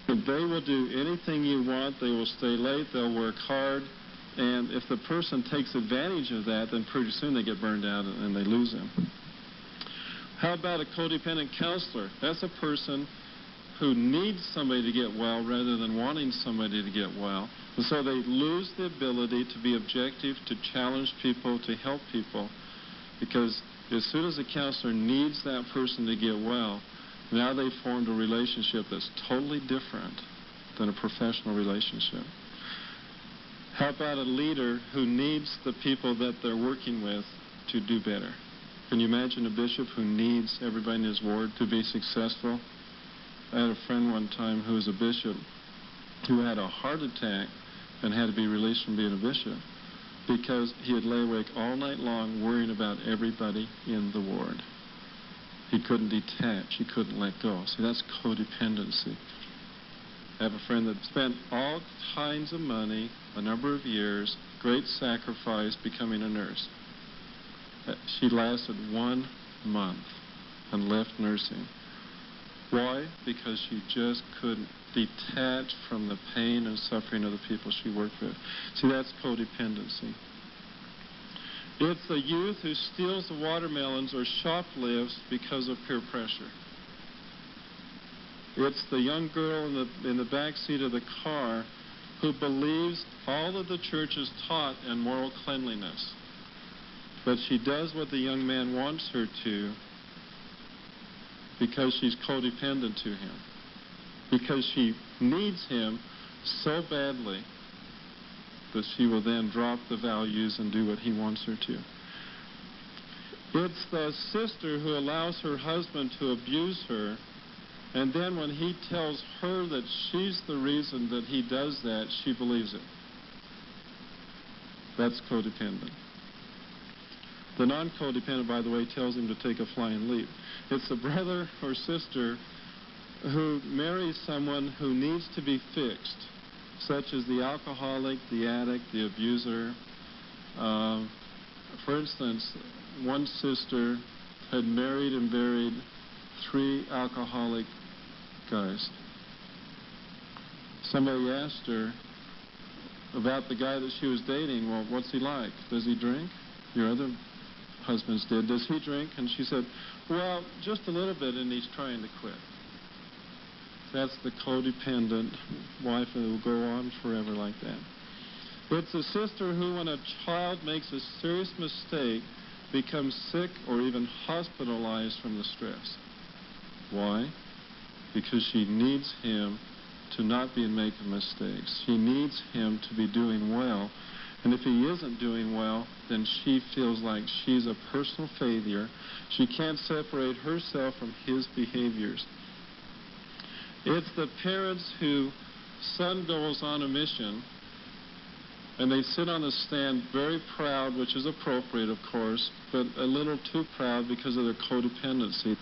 They will do anything you want. They will stay late. They'll work hard. And if the person takes advantage of that, then pretty soon they get burned out and they lose them. How about a codependent counselor? That's a person who needs somebody to get well rather than wanting somebody to get well. And so they lose the ability to be objective, to challenge people, to help people. Because as soon as a counselor needs that person to get well, now they've formed a relationship that's totally different than a professional relationship. How about a leader who needs the people that they're working with to do better? Can you imagine a bishop who needs everybody in his ward to be successful? I had a friend one time who was a bishop who had a heart attack and had to be released from being a bishop because he had lay awake all night long worrying about everybody in the ward. He couldn't detach. He couldn't let go. See, that's codependency. I have a friend that spent all kinds of money, a number of years, great sacrifice, becoming a nurse. She lasted 1 month and left nursing. Why? Because she just couldn't detach from the pain and suffering of the people she worked with. See, that's codependency. It's the youth who steals the watermelons or shoplifts because of peer pressure. It's the young girl in the back seat of the car who believes all that the church has taught in moral cleanliness. But she does what the young man wants her to because she's codependent to him. Because she needs him so badly that she will then drop the values and do what he wants her to. It's the sister who allows her husband to abuse her, and then when he tells her that she's the reason that he does that, she believes it. That's codependent. The non-codependent, by the way, tells him to take a flying leap. It's the brother or sister who marries someone who needs to be fixed, such as the alcoholic, the addict, the abuser. For instance, one sister had married and buried 3 alcoholic guys. Somebody asked her about the guy that she was dating. Well, what's he like? Does he drink? Your other husbands did. Does he drink? And she said, well, just a little bit, and he's trying to quit. That's the codependent wife who will go on forever like that. It's a sister who, when a child makes a serious mistake, becomes sick or even hospitalized from the stress. Why? Because she needs him to not be making mistakes. She needs him to be doing well. And if he isn't doing well, then she feels like she's a personal failure. She can't separate herself from his behaviors. It's the parents whose son goes on a mission, and they sit on a stand very proud, which is appropriate, of course, but a little too proud because of their codependency.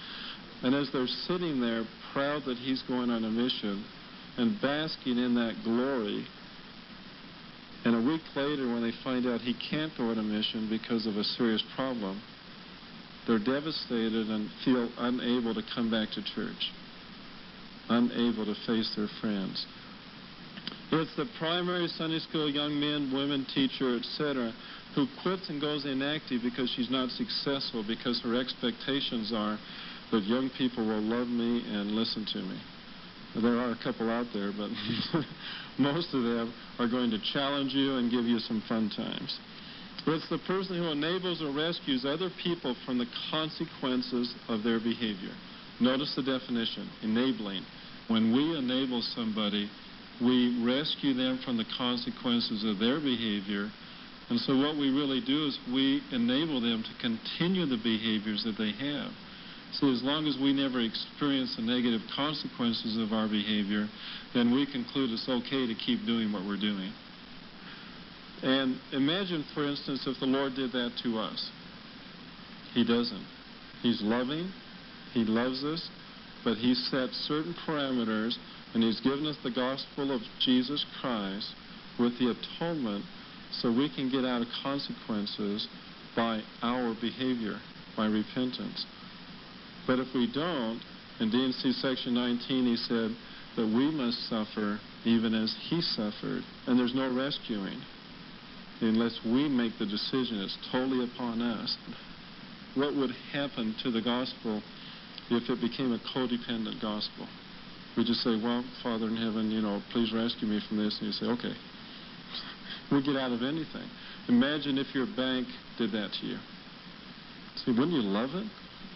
And as they're sitting there, proud that he's going on a mission and basking in that glory, and a week later when they find out he can't go on a mission because of a serious problem, they're devastated and feel unable to come back to church, unable to face their friends. It's the primary Sunday school young men, women, teacher, etc., who quits and goes inactive because she's not successful, because her expectations are that young people will love me and listen to me. There are a couple out there, but most of them are going to challenge you and give you some fun times. It's the person who enables or rescues other people from the consequences of their behavior. Notice the definition, enabling. When we enable somebody, we rescue them from the consequences of their behavior. And so what we really do is we enable them to continue the behaviors that they have. So as long as we never experience the negative consequences of our behavior, then we conclude it's okay to keep doing what we're doing. And imagine, for instance, if the Lord did that to us. He doesn't. He's loving. He loves us. But He set certain parameters, and He's given us the gospel of Jesus Christ with the atonement so we can get out of consequences by our behavior, by repentance. But if we don't, in D&C section 19, he said, that we must suffer even as he suffered. And there's no rescuing unless we make the decision. It's totally upon us. What would happen to the gospel if it became a codependent gospel? We just say, well, Father in heaven, please rescue me from this. And you say, okay. We'll get out of anything. Imagine if your bank did that to you. See, wouldn't you love it?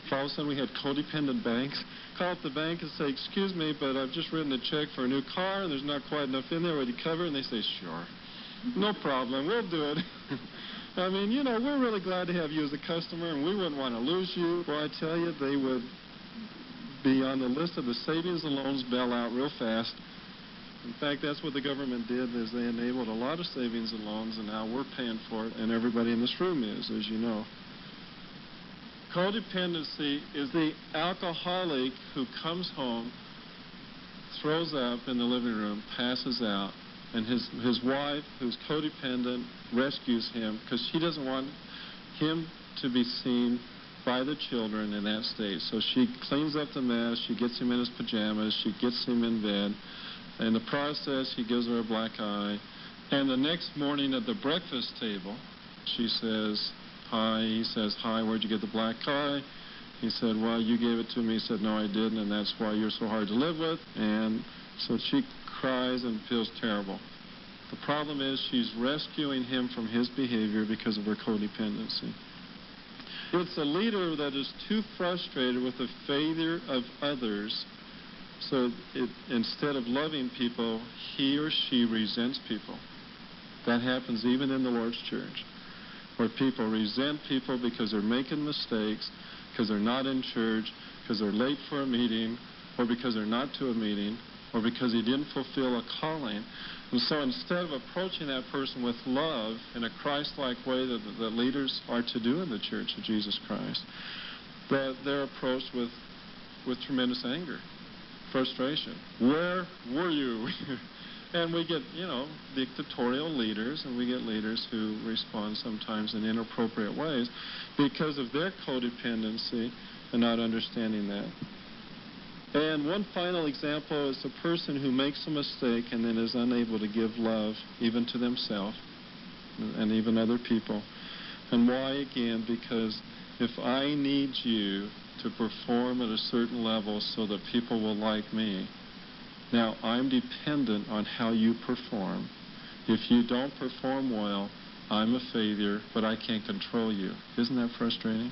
If all of a sudden we had codependent banks, call up the bank and say, excuse me, but I've just written a check for a new car and there's not quite enough in there. Would you cover it? And they say, sure. No problem. We'll do it. I mean, we're really glad to have you as a customer and we wouldn't want to lose you. Well, I tell you, they would be on the list of the savings and loans bailout real fast. In fact, that's what the government did, is they enabled a lot of savings and loans, and now we're paying for it, and everybody in this room is, as you know. Codependency is the alcoholic who comes home, throws up in the living room, passes out, and his wife, who's codependent, rescues him because she doesn't want him to be seen by the children in that state. So she cleans up the mess, she gets him in his pajamas, she gets him in bed. In the process, he gives her a black eye. And the next morning at the breakfast table, she says, hi. He says, hi, where'd you get the black eye? He said, well, you gave it to me. He said, no, I didn't, and that's why you're so hard to live with. And so she cries and feels terrible. The problem is she's rescuing him from his behavior because of her codependency. It's a leader that is too frustrated with the failure of others, so instead of loving people, he or she resents people. That happens even in the Lord's church, where people resent people because they're making mistakes, because they're not in church, because they're late for a meeting, or because they're not to a meeting, or because he didn't fulfill a calling. And so instead of approaching that person with love in a Christ-like way that leaders are to do in the Church of Jesus Christ, that they're approached with tremendous anger, frustration. Where were you? And we get, dictatorial leaders, and we get leaders who respond sometimes in inappropriate ways because of their codependency and not understanding that. And one final example is the person who makes a mistake and then is unable to give love even to themselves and even other people. And why, again? Because if I need you to perform at a certain level so that people will like me, now I'm dependent on how you perform. If you don't perform well, I'm a failure, but I can't control you. Isn't that frustrating?